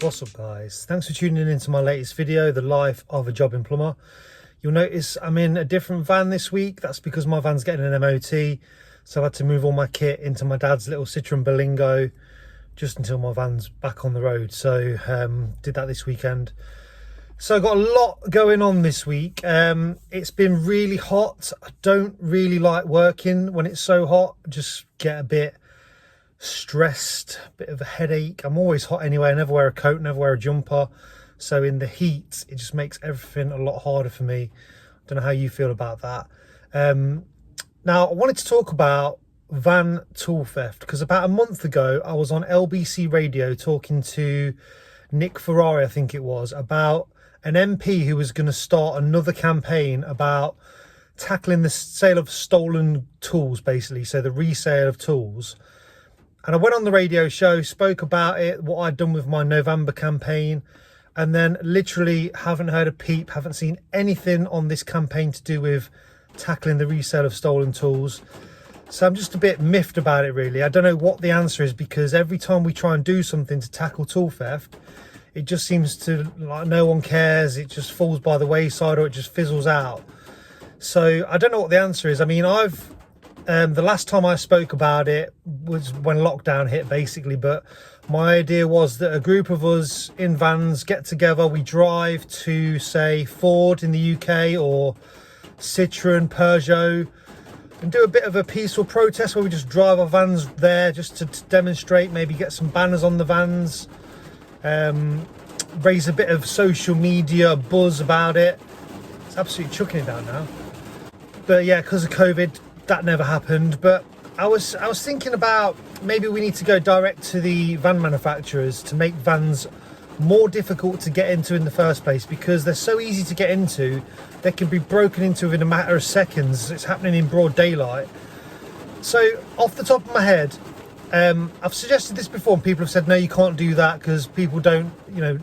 What's up guys, thanks for tuning into my latest video, the life of a jobbing plumber. You'll notice I'm in a different van this week. That's because my van's getting an MOT, so I had to move all my kit into my dad's little Citroen Berlingo just until my van's back on the road. So did that this weekend. So I've got a lot going on this week. It's been really hot. I don't really like working when it's so hot. I just get a bit stressed, a bit of a headache. I'm always hot anyway. I never wear a coat, never wear a jumper. So in the heat, it just makes everything a lot harder for me. I don't know how you feel about that. Now, I wanted to talk about van tool theft because about a month ago, I was on LBC radio talking to Nick Ferrari, I think it was, about an MP who was going to start another campaign about tackling the sale of stolen tools, basically, so the resale of tools. And I went on the radio show, spoke about it, what I'd done with my November campaign, and then literally haven't heard a peep, haven't seen anything on this campaign to do with tackling the resale of stolen tools. So I'm just a bit miffed about it, really. I don't know what the answer is, because every time we try and do something to tackle tool theft, it just seems to, like, no one cares. It just falls by the wayside, or it just fizzles out. So I don't know what the answer is. I mean, the last time I spoke about it was when lockdown hit, basically. But my idea was that a group of us in vans get together, we drive to, say, Ford in the UK or Citroen, Peugeot, and do a bit of a peaceful protest where we just drive our vans there just to demonstrate, maybe get some banners on the vans, raise a bit of social media buzz about it. It's absolutely chucking it down now. But yeah, because of COVID, that never happened. But I was thinking about maybe we need to go direct to the van manufacturers to make vans more difficult to get into in the first place, because they're so easy to get into. They can be broken into within a matter of seconds. It's happening in broad daylight. So off the top of my head, I've suggested this before and people have said no, you can't do that because people don't,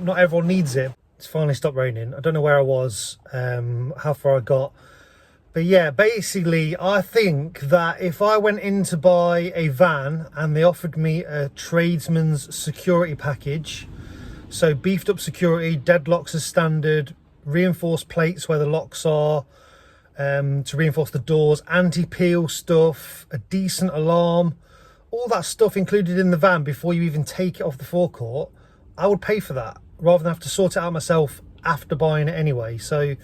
not everyone needs it. It's finally stopped raining. I don't know where I was, how far I got. But yeah, basically, I think that if I went in to buy a van and they offered me a tradesman's security package, so beefed up security, deadlocks as standard, reinforced plates where the locks are, to reinforce the doors, anti-peel stuff, a decent alarm, all that stuff included in the van before you even take it off the forecourt, I would pay for that rather than have to sort it out myself after buying it anyway. So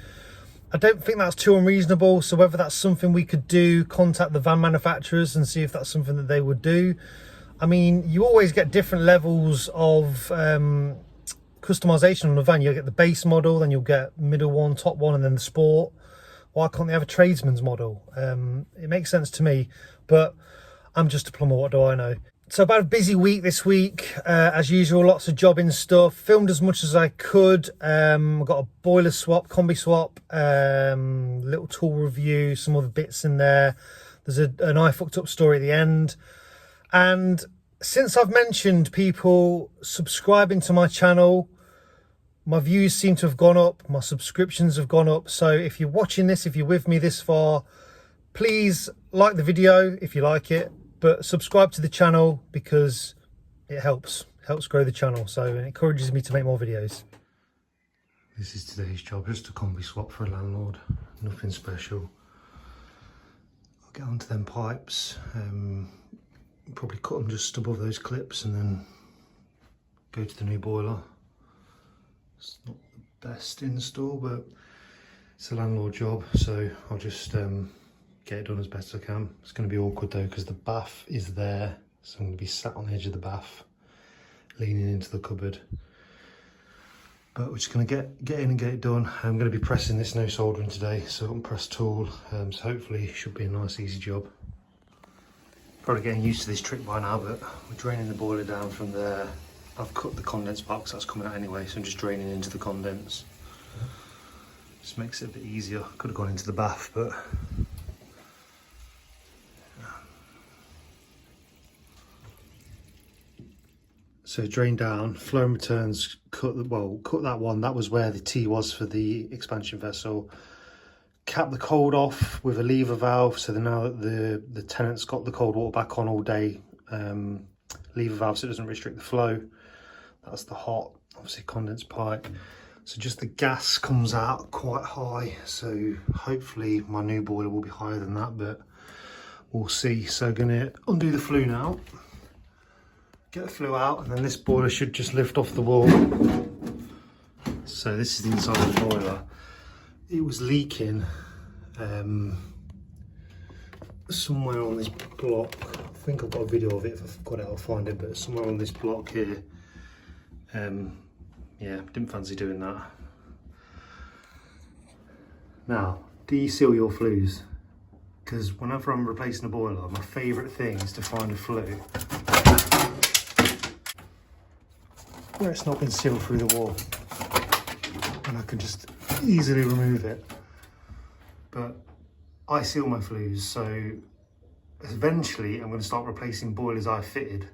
I don't think that's too unreasonable. So whether that's something we could do, contact the van manufacturers and see if that's something that they would do. I mean, you always get different levels of customization on the van. You'll get the base model, then you'll get middle one, top one, and then the sport. Why can't they have a tradesman's model? It makes sense to me, but I'm just a plumber, what do I know? So about a busy week this week, as usual, lots of jobbing stuff, filmed as much as I could. I've got a boiler swap, combi swap, little tool review, some other bits in there. There's an I fucked up story at the end. And since I've mentioned people subscribing to my channel, my views seem to have gone up, my subscriptions have gone up. So if you're watching this, if you're with me this far, please like the video if you like it, but subscribe to the channel because it helps grow the channel. So it encourages me to make more videos. This is today's job, just a combi swap for a landlord, nothing special. I'll get onto them pipes, probably cut them just above those clips and then go to the new boiler. It's not the best install, but it's a landlord job, so I'll just get it done as best as I can. It's going to be awkward though because the bath is there, so I'm going to be sat on the edge of the bath leaning into the cupboard, but we're just going to get in and get it done. I'm going to be pressing this, no soldering today, so I'm press tool, so hopefully it should be a nice easy job. Probably getting used to this trick by now, but we're draining the boiler down from there. I've cut the condense box that's coming out anyway, so I'm just draining into the condense. Just makes it a bit easier. Could have gone into the bath, but so drain down, flow and returns, cut that one. That was where the T was for the expansion vessel. Cap the cold off with a lever valve, so that now that the tenant's got the cold water back on all day, lever valve so it doesn't restrict the flow. That's the hot. obviously condensed pipe. So just the gas comes out quite high. So hopefully my new boiler will be higher than that, but we'll see. So gonna undo the flue now, get the flue out, and then this boiler should just lift off the wall. So this is the inside of the boiler. It was leaking somewhere on this block. I think I've got a video of it. If I've got it, I'll find it, but somewhere on this block here. Yeah, didn't fancy doing that. Now, de-seal your flues, because whenever I'm replacing a boiler, my favourite thing is to find a flue where it's not been sealed through the wall, and I can just easily remove it. But I seal my flues, so eventually I'm going to start replacing boilers I fitted,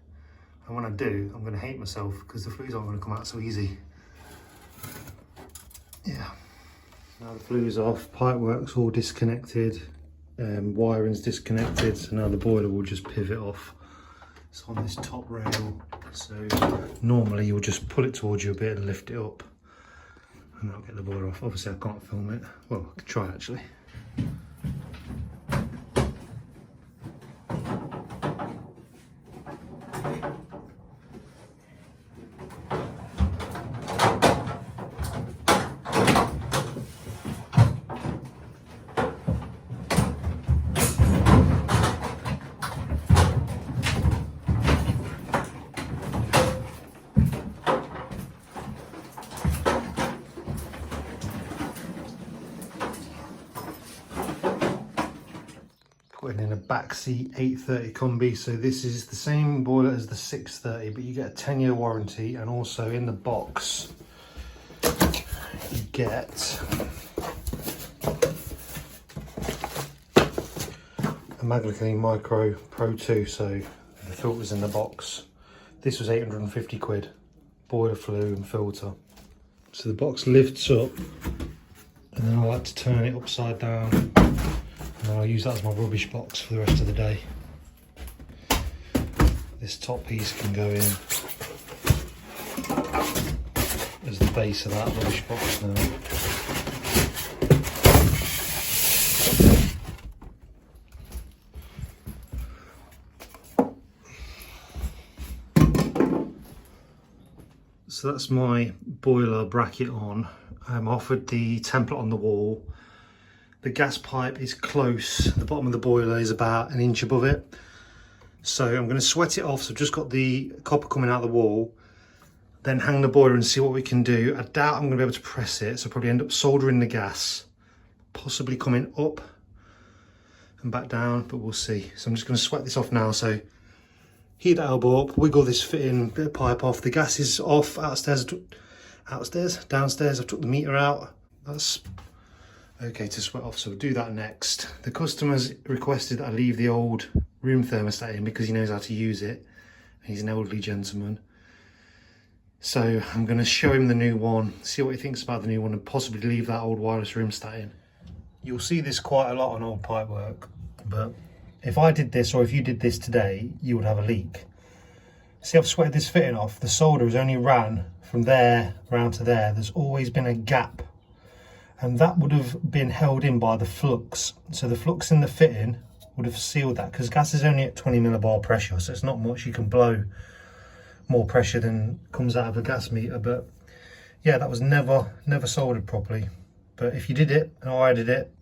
and when I do, I'm going to hate myself because the flues aren't going to come out so easy. Yeah, now the flue's off, pipework's all disconnected, wiring's disconnected, so now the boiler will just pivot off. It's on this top rail, so normally you'll just pull it towards you a bit and lift it up, and that'll get the boiler off. Obviously I can't film it, well I could try actually. Putting in a Baxi 830 combi, so this is the same boiler as the 630, but you get a 10-year warranty, and also in the box you get a Magiclean Micro Pro 2, so the filter's in the box. This was 850 quid, boiler flue and filter. So the box lifts up, and then I like to turn it upside down. And I'll use that as my rubbish box for the rest of the day. This top piece can go in as the base of that rubbish box now. So that's my boiler bracket on. I offered the template on the wall. The gas pipe is close, the bottom of the boiler is about an inch above it. So I'm going to sweat it off, so I've just got the copper coming out the wall, then hang the boiler and see what we can do. I doubt I'm going to be able to press it, so I'll probably end up soldering the gas, possibly coming up and back down, but we'll see. So I'm just going to sweat this off now. So heat that elbow up, wiggle this fitting bit of pipe off. The gas is off downstairs, I've took the meter out. That's okay to sweat off, so we'll do that next. The customer's requested that I leave the old room thermostat in because he knows how to use it. He's an elderly gentleman. So I'm going to show him the new one, see what he thinks about the new one, and possibly leave that old wireless room stat in. You'll see this quite a lot on old pipework, but if I did this, or if you did this today, you would have a leak. See, I've sweated this fitting off. The solder has only ran from there around to there. There's always been a gap, and that would have been held in by the flux. So the flux in the fitting would have sealed that, because gas is only at 20 millibar pressure, so it's not much. You can blow more pressure than comes out of a gas meter, but yeah, that was never soldered properly. But if you did it, or I did it,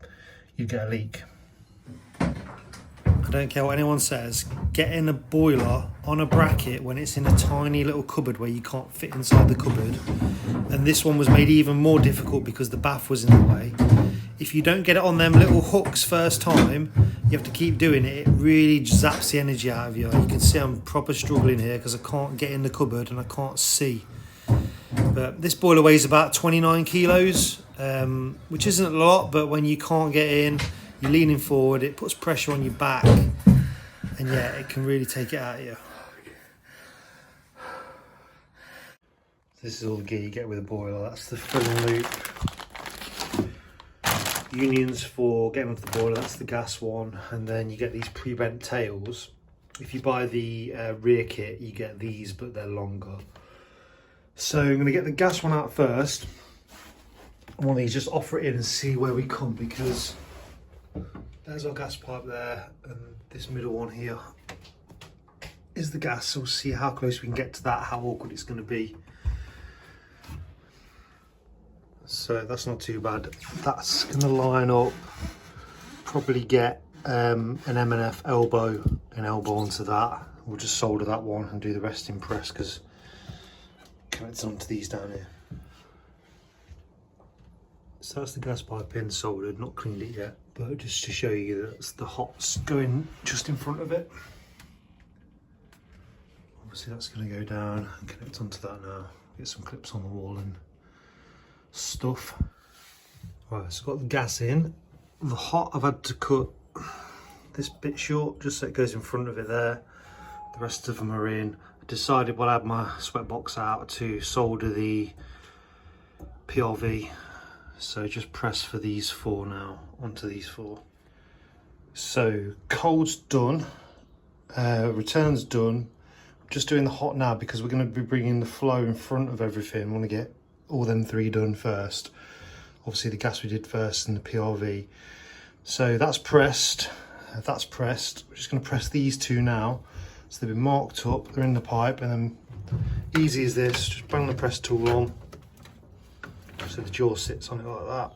you'd get a leak. I don't care what anyone says, getting a boiler on a bracket when it's in a tiny little cupboard where you can't fit inside the cupboard, and this one was made even more difficult because the bath was in the way. If you don't get it on them little hooks first time, you have to keep doing it. It really zaps the energy out of you. You can see I'm proper struggling here because I can't get in the cupboard and I can't see. But this boiler weighs about 29 kilos, which isn't a lot, but when you can't get in, you're leaning forward, it puts pressure on your back, and yeah, it can really take it out of you. This is all the gear you get with a boiler. That's the filling loop. Unions for getting onto the boiler, that's the gas one, and then you get these pre-bent tails. If you buy the rear kit, you get these, but they're longer. So I'm going to get the gas one out first. I want to just offer it in and see where we come, because there's our gas pipe there, and this middle one here is the gas. So we'll see how close we can get to that, how awkward it's going to be. So that's not too bad. That's going to line up, probably get an M&F elbow onto that. We'll just solder that one and do the rest in press, because connects onto these down here. So that's the gas pipe in soldered, not cleaned it yet, but just to show you that the hot's going just in front of it. Obviously that's going to go down and connect onto that now. Get some clips on the wall and stuff. Right, so I've got the gas in. The hot, I've had to cut this bit short just so it goes in front of it there. The rest of them are in. I decided while I had my sweat box out to solder the PRV. So just press for these 4 now, onto these 4. So cold's done, return's done. I'm just doing the hot now because we're going to be bringing the flow in front of everything. I want to get all them 3 done first. Obviously the gas we did first and the PRV. So that's pressed, that's pressed. We're just going to press these 2 now. So they've been marked up, they're in the pipe, and then easy as this, just bang the press tool on. So the jaw sits on it like that.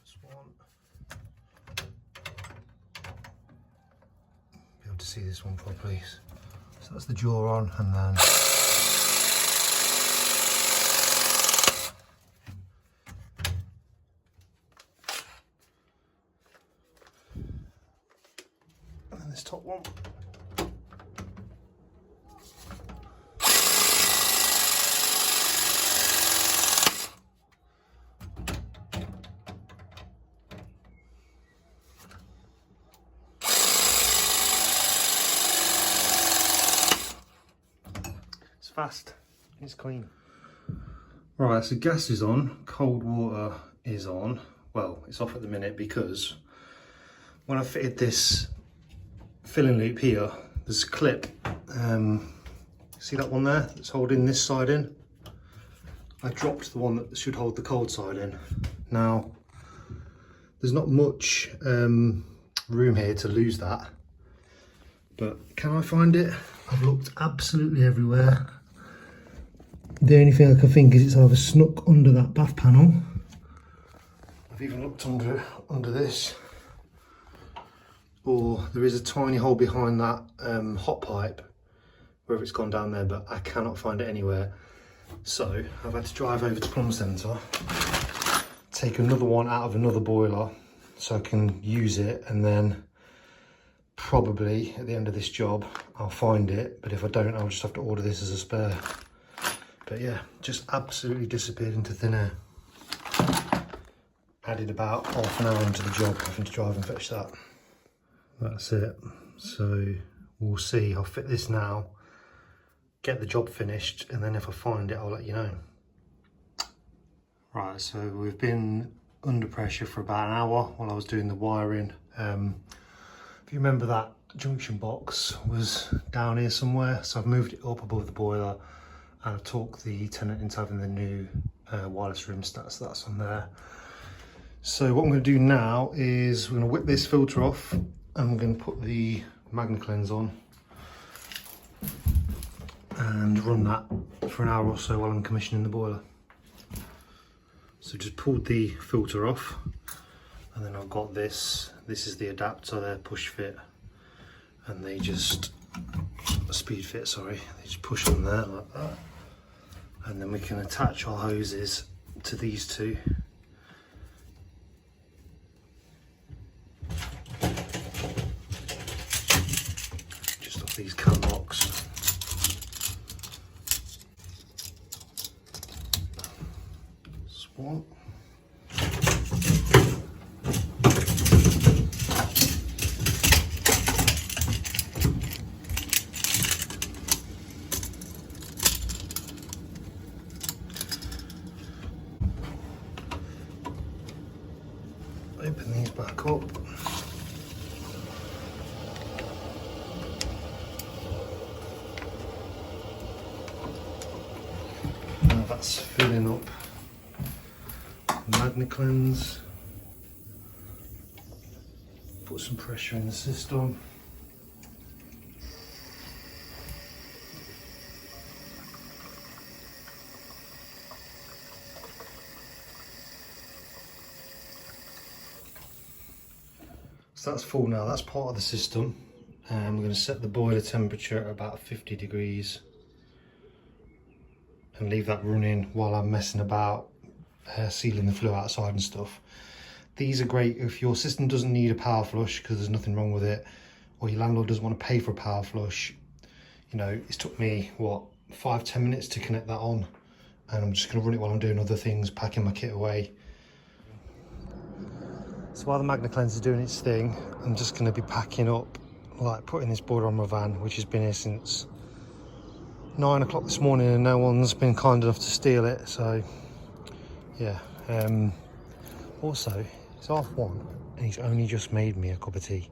This one. Be able to see this one properly. So that's the jaw on, and then this top one. It's fast, it's clean. Right, so gas is on, cold water is on. Well, it's off at the minute because when I fitted this filling loop here, there's a clip, see that one there that's holding this side in? I dropped the one that should hold the cold side in. Now there's not much room here to lose that, but can I find it? I've looked absolutely everywhere. The only thing I can think is it's either snuck under that bath panel. I've even looked under this, or there is a tiny hole behind that hot pipe, whether it's gone down there, but I cannot find it anywhere. So I've had to drive over to Plumb Centre, take another one out of another boiler so I can use it, and then probably at the end of this job I'll find it, but if I don't I'll just have to order this as a spare. But yeah, just absolutely disappeared into thin air. Added about half an hour into the job having to drive and fetch that. That's it. So we'll see. I'll fit this now, get the job finished, and then if I find it I'll let you know. Right, so we've been under pressure for about an hour while I was doing the wiring. If you remember, that junction box was down here somewhere, so I've moved it up above the boiler and I've talked the tenant into having the new wireless room stat, so that's on there. So what I'm going to do now is we're going to whip this filter off and I'm going to put the Magna Cleanse on and run that for an hour or so while I'm commissioning the boiler. So just pulled the filter off, and then I've got this is the adapter there, push fit, and they just speed fit, sorry, they just push on there like that, and then we can attach our hoses to these 2. Just off these cam locks. This one. Open these back up. that's filling up Magna Cleanse. Put some pressure in the system. So that's full now, that's part of the system. And we're going to set the boiler temperature at about 50 degrees and leave that running while I'm messing about sealing the flue outside and stuff. These are great if your system doesn't need a power flush because there's nothing wrong with it, or your landlord doesn't want to pay for a power flush. You know, it's took me, what, 5-10 minutes to connect that on, and I'm just going to run it while I'm doing other things, packing my kit away. So while the Magna Cleanse is doing its thing, I'm just going to be packing up, like putting this boiler on my van, which has been here since 9 o'clock this morning and no one's been kind enough to steal it. So yeah, also it's 1:30 and he's only just made me a cup of tea.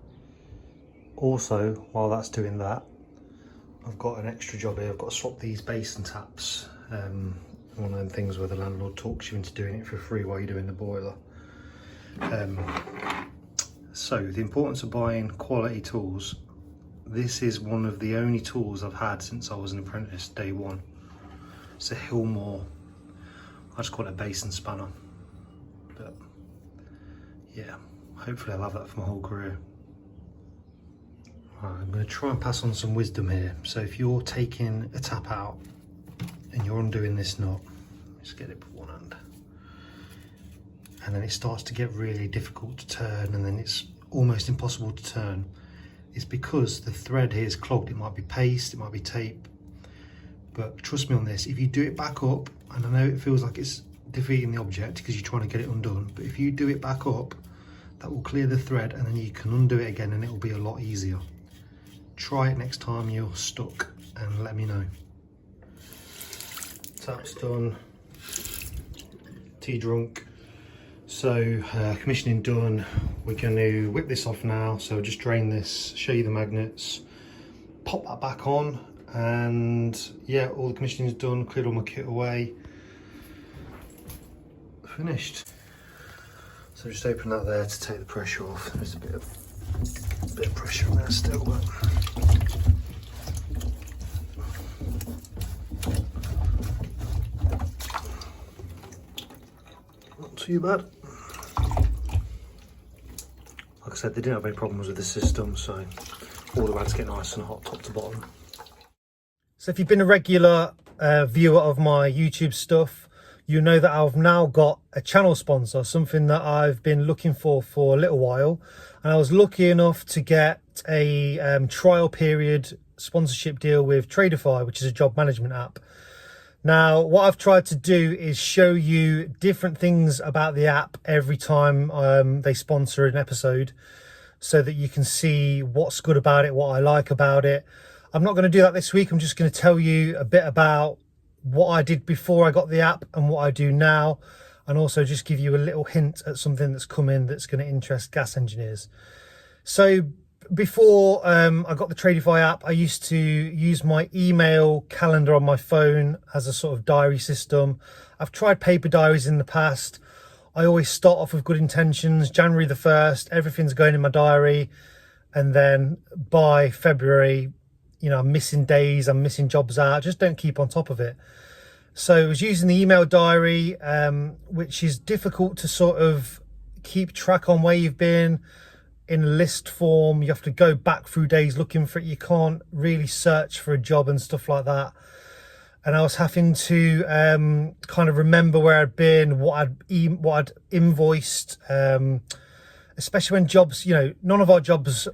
Also, while that's doing that, I've got an extra job here. I've got to swap these basin taps. One of them things where the landlord talks you into doing it for free while you're doing the boiler. So the importance of buying quality tools. This is one of the only tools I've had since I was an apprentice, day one. It's a Hillmore, I just call it a basin spanner. But yeah, hopefully I'll have that for my whole career. Right, I'm going to try and pass on some wisdom here. So if you're taking a tap out and you're undoing this nut, just get it with one hand, and then it starts to get really difficult to turn, and then it's almost impossible to turn. It's because the thread here is clogged. It might be paste, it might be tape, but trust me on this, if you do it back up, and I know it feels like it's defeating the object because you're trying to get it undone, but if you do it back up, that will clear the thread and then you can undo it again and it will be a lot easier. Try it next time you're stuck and let me know. Tap's done, tea drunk. So commissioning done. We're going to whip this off now. So just drain this, show you the magnets, pop that back on, and yeah, all the commissioning is done. Cleared all my kit away. Finished. So just open that there to take the pressure off. There's a bit of pressure in there still, but not too bad. Like I said, they didn't have any problems with the system, so all the rads get nice and hot top to bottom. So if you've been a regular viewer of my YouTube stuff, you know that I've now got a channel sponsor, something that I've been looking for a little while. And I was lucky enough to get a trial period sponsorship deal with TRADIFY, which is a job management app. Now, what I've tried to do is show you different things about the app every time they sponsor an episode, so that you can see what's good about it, what I like about it. I'm not going to do that this week. I'm just going to tell you a bit about what I did before I got the app and what I do now, and also just give you a little hint at something that's coming that's going to interest gas engineers. So before I got the TRADIFY app, I used to use my email calendar on my phone as a sort of diary system. I've tried paper diaries in the past. I always start off with good intentions. January the 1st, everything's going in my diary, and then by February, you know, I'm missing days, I'm missing jobs out, just don't keep on top of it. So I was using the email diary, which is difficult to sort of keep track on where you've been. In a list form, you have to go back through days looking for it. You can't really search for a job and stuff like that. And I was having to kind of remember where I'd been, what I'd invoiced, especially when jobs, you know, none of our jobs,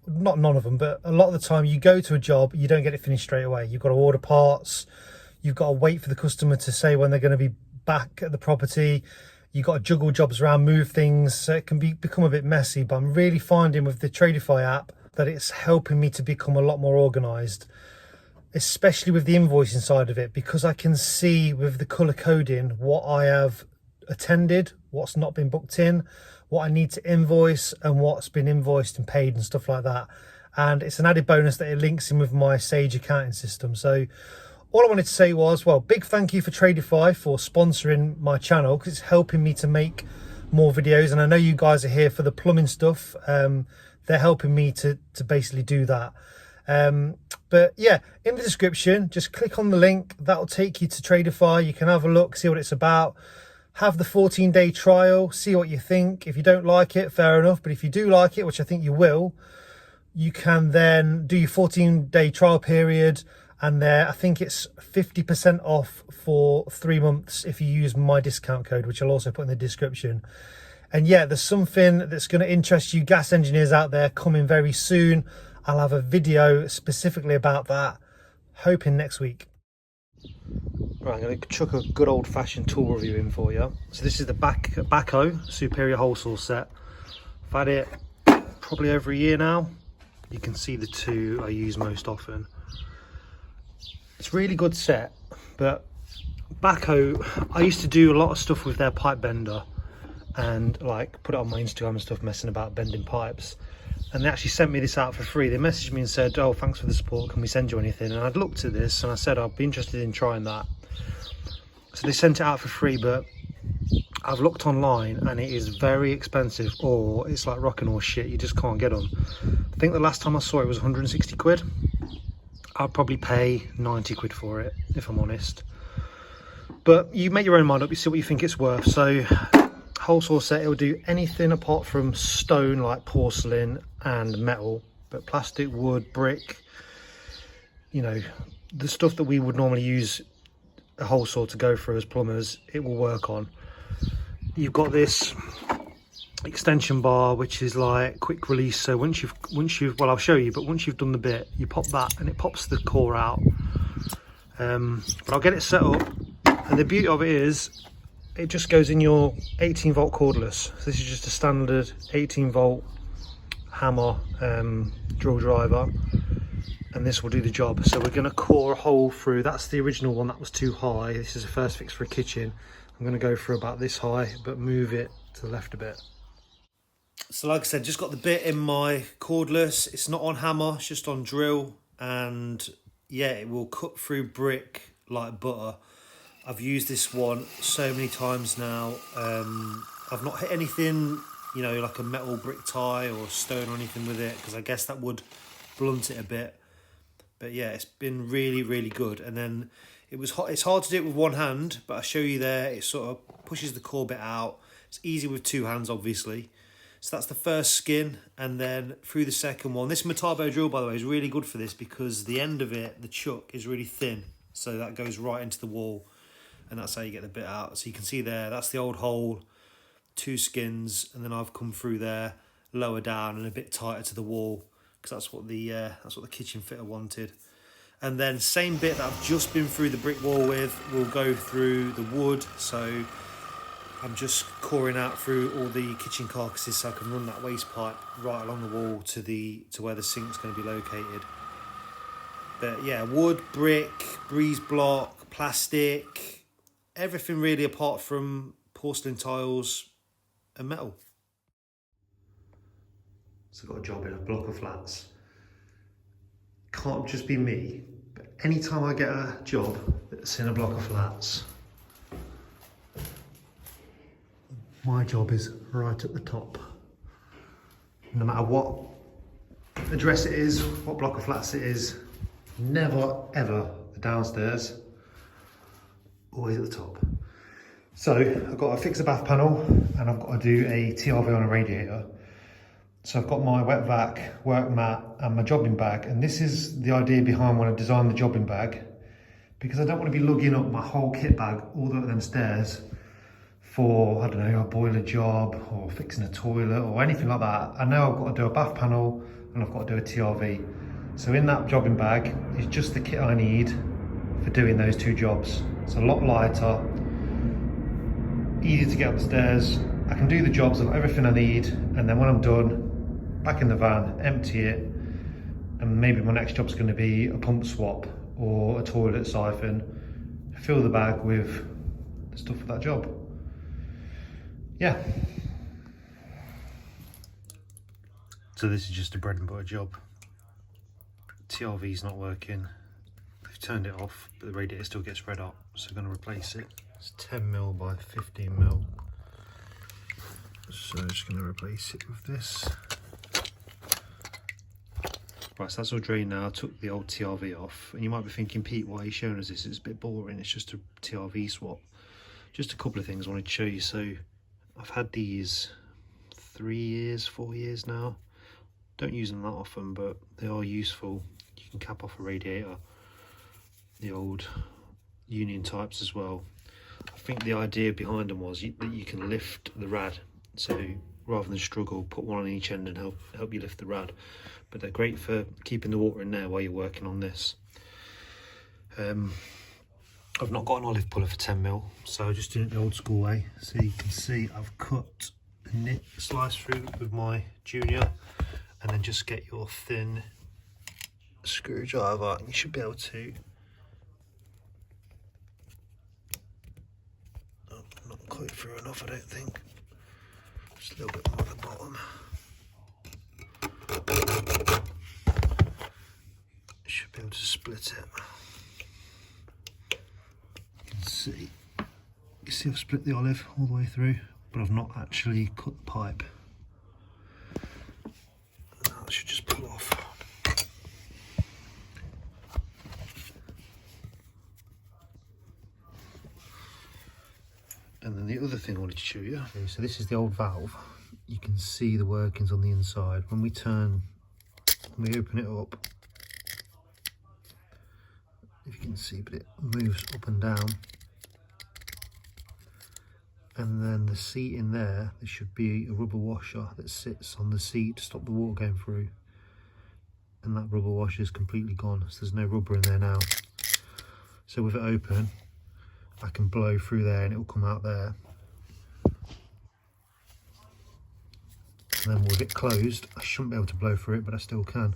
not none of them, but a lot of the time you go to a job, you don't get it finished straight away. You've got to order parts, you've got to wait for the customer to say when they're going to be back at the property. You've got to juggle jobs around, move things, so it can become a bit messy. But I'm really finding with the TRADIFY app that it's helping me to become a lot more organised, especially with the invoicing side of it, because I can see with the colour coding what I have attended, what's not been booked in, what I need to invoice, and what's been invoiced and paid and stuff like that. And it's an added bonus that it links in with my Sage accounting system. So all I wanted to say was, well, big thank you for TRADIFY for sponsoring my channel, because it's helping me to make more videos. And I know you guys are here for the plumbing stuff. They're helping me to basically do that. But yeah, in the description, just click on the link. That'll take you to TRADIFY. You can have a look, see what it's about. Have the 14-day trial, see what you think. If you don't like it, fair enough. But if you do like it, which I think you will, you can then do your 14-day trial period. And there, I think it's 50% off for 3 months if you use my discount code, which I'll also put in the description. And yeah, there's something that's going to interest you gas engineers out there coming very soon. I'll have a video specifically about that, hoping next week. Right, I'm going to chuck a good old-fashioned tool review in for you. So this is the Bahco Superior Holesaw set. I've had it probably over a year now. You can see the two I use most often. It's a really good set, but Bahco, I used to do a lot of stuff with their pipe bender and like put it on my Instagram and stuff, messing about bending pipes. And they actually sent me this out for free. They messaged me and said, oh, thanks for the support, can we send you anything? And I'd looked at this and I said I'd be interested in trying that. So they sent it out for free, but I've looked online and it is very expensive, or it's like rocking horse shit, you just can't get them. I think the last time I saw it was 160 quid. I'd probably pay 90 quid for it, if I'm honest. But you make your own mind up, you see what you think it's worth. So whole saw set, it'll do anything apart from stone, like porcelain and metal, but plastic, wood, brick, you know, the stuff that we would normally use a hole saw to go through as plumbers, it will work on. You've got this extension bar, which is like quick release. So once you've well, I'll show you, but once you've done the bit, you pop that and it pops the core out. But I'll get it set up, and the beauty of it is it just goes in your 18-volt cordless. So this is just a standard 18-volt hammer drill driver, and this will do the job. So we're going to core a hole through. That's the original one, that was too high. This is a first fix for a kitchen. I'm going to go for about this high, but move it to the left a bit. So like I said, just got the bit in my cordless. It's not on hammer, it's just on drill, and yeah, it will cut through brick like butter. I've used this one so many times now. I've not hit anything, you know, like a metal brick tie or stone or anything with it, because I guess that would blunt it a bit. But yeah, it's been really, really good. And then it's hard to do it with one hand, but I'll show you there. It sort of pushes the core bit out. It's easy with two hands, obviously. So that's the first skin, and then through the second one. This Metabo drill, by the way, is really good for this because the end of it, the chuck, is really thin. So that goes right into the wall, and that's how you get the bit out. So you can see there, that's the old hole, two skins, and then I've come through there, lower down and a bit tighter to the wall, because that's what the kitchen fitter wanted. And then same bit that I've just been through the brick wall with will go through the wood. So I'm just coring out through all the kitchen carcasses so I can run that waste pipe right along the wall to where the sink's going to be located. But yeah, wood, brick, breeze block, plastic, everything really apart from porcelain tiles and metal. So I've got a job in a block of flats. Can't just be me, but anytime I get a job that's in a block of flats, my job is right at the top. No matter what address it is, what block of flats it is, never ever the downstairs, always at the top. So I've got to fix a bath panel and I've got to do a TRV on a radiator. So I've got my wet vac, work mat and my jobbing bag, and this is the idea behind when I designed the jobbing bag, because I don't want to be lugging up my whole kit bag all the way up them stairs for, I don't know, a boiler job or fixing a toilet or anything like that. I know I've got to do a bath panel and I've got to do a TRV. So in that jobbing bag is just the kit I need for doing those two jobs. It's a lot lighter, easy to get upstairs. I can do the jobs of everything I need, and then when I'm done, back in the van, empty it, and maybe my next job's going to be a pump swap or a toilet siphon. Fill the bag with the stuff for that job. Yeah. So this is just a bread and butter job. TRV's not working. They've turned it off, but the radiator still gets red hot, so I'm going to replace it. It's 10mm by 15mm. So I'm just going to replace it with this. Right, so that's all drained now. I took the old TRV off, and you might be thinking, Pete, why are you showing us this? It's a bit boring, it's just a TRV swap. Just a couple of things I wanted to show you. So I've had these 3 years, 4 years now. Don't use them that often, but they are useful. You can cap off a radiator, the old Union types as well. I think the idea behind them was that you can lift the rad, so rather than struggle, put one on each end and help you lift the rad. But they're great for keeping the water in there while you're working on this. I've not got an olive puller for 10mm, so just doing it the old school way. So you can see I've cut a nit slice through with my Junior, and then just get your thin screwdriver and you should be able to, oh, not quite through enough I don't think, just a little bit more at the bottom. Should be able to split it. You can see I've split the olive all the way through, but I've not actually cut the pipe. Now it should just pull off. And then the other thing I wanted to show you. Okay, so this is the old valve. You can see the workings on the inside. When we open it up, if you can see, but it moves up and down. And then the seat in there should be a rubber washer that sits on the seat to stop the water going through. And that rubber washer is completely gone, so there's no rubber in there now. So with it open, I can blow through there and it will come out there. And then with it closed, I shouldn't be able to blow through it, but I still can.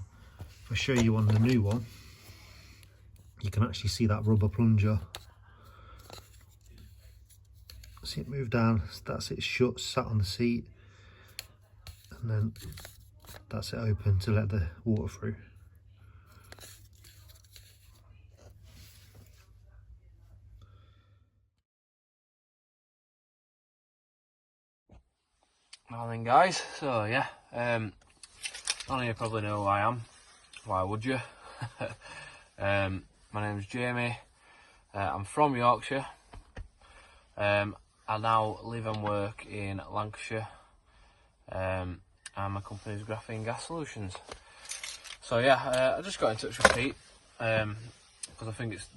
If I show you on the new one, you can actually see that rubber plunger. See it move down, that's it shut, sat on the seat, and then that's it open to let the water through. Morning guys, so yeah, none of you probably know who I am, why would you? My name's Jamie, I'm from Yorkshire, I now live and work in Lancashire, and my company is Graphene Gas Solutions. So yeah, I just got in touch with Pete, because I think it's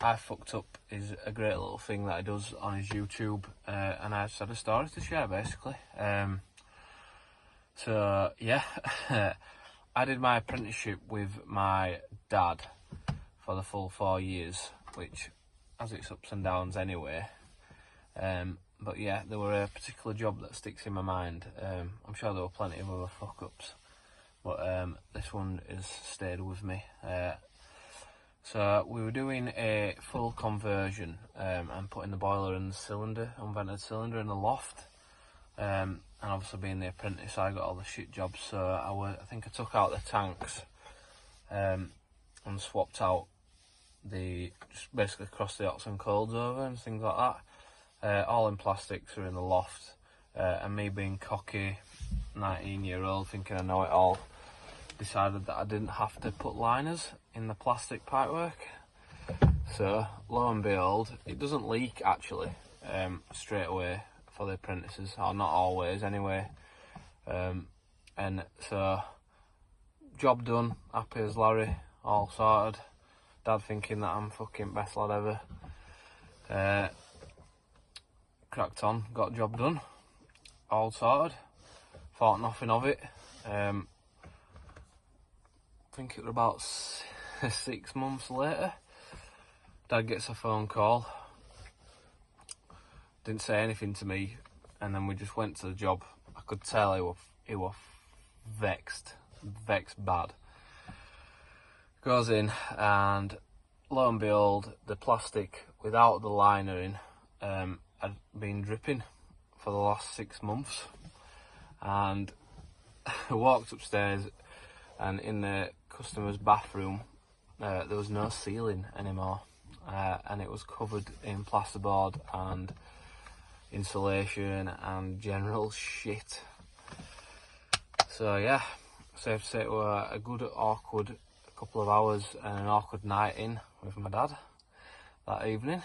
I fucked up is a great little thing that he does on his YouTube, and I just had a story to share basically. So yeah, I did my apprenticeship with my dad for the full 4 years, which has its ups and downs anyway. But yeah, there were a particular job that sticks in my mind. I'm sure there were plenty of other fuck-ups, but this one has stayed with me. So we were doing a full conversion and putting the boiler and the cylinder, unvented cylinder, in the loft. And obviously being the apprentice, I got all the shit jobs. So I think I took out the tanks and swapped out just basically crossed the hot and colds over and things like that. All in plastics are in the loft, and me being cocky 19-year-old thinking I know it all, decided that I didn't have to put liners in the plastic pipework. So lo and behold, it doesn't leak actually straight away for the apprentices, or not always anyway. And so job done, happy as Larry, all sorted. Dad thinking that I'm fucking best lad ever. Cracked on, got job done, all sorted, thought nothing of it. I think it was about 6 months later, Dad gets a phone call, didn't say anything to me, and then we just went to the job. I could tell he was vexed bad. Goes in, and lo and behold, the plastic without the liner in had been dripping for the last 6 months. And I walked upstairs, and in the customer's bathroom there was no ceiling anymore, and it was covered in plasterboard and insulation and general shit. So yeah, safe to say it were a good awkward couple of hours and an awkward night in with my dad that evening.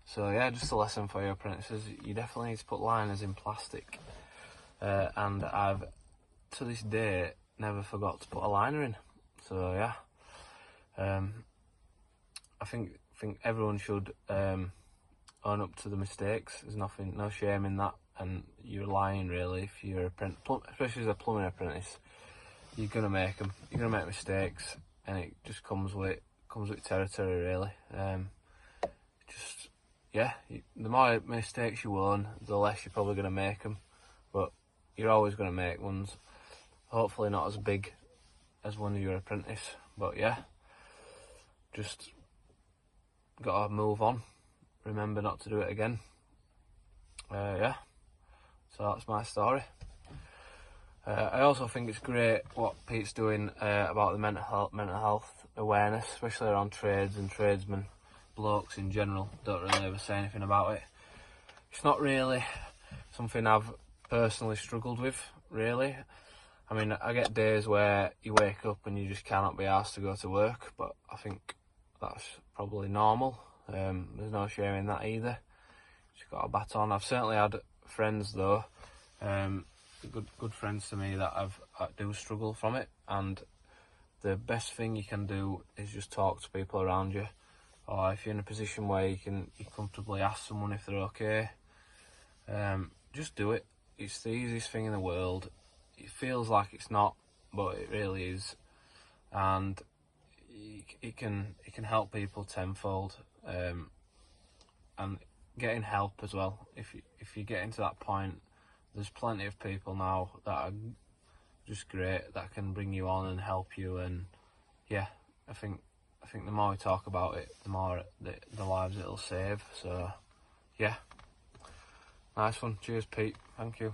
So yeah, just a lesson for your apprentices, you definitely need to put liners in plastic, and I've to this day never forgot to put a liner in. So yeah, I think everyone should own up to the mistakes. There's no shame in that, and you're lying really if you're especially as a plumbing apprentice. You're gonna make them. You're gonna make mistakes, and it just comes with territory really. Yeah, the more mistakes you own, the less you're probably gonna make them, but you're always gonna make ones. Hopefully not as big as one of your apprentice, but yeah, just gotta move on. Remember not to do it again. Yeah, so that's my story. I also think it's great what Pete's doing about the mental health awareness, especially around trades and tradesmen. Blokes in general don't really ever say anything about it. It's not really something I've personally struggled with, really. I mean, I get days where you wake up and you just cannot be asked to go to work, but I think that's probably normal. There's no shame in that either. Just got a bat on. I've certainly had friends though, good friends to me that do struggle from it, and the best thing you can do is just talk to people around you, or if you're in a position where you comfortably ask someone if they're okay, just do it. It's the easiest thing in the world. It feels like it's not, but it really is, and it can help people tenfold, and getting help as well. If you get into that point, there's plenty of people now that are just great that can bring you on and help you, and yeah, I think the more we talk about it, the more the lives it'll save. So yeah, nice one. Cheers, Pete. Thank you.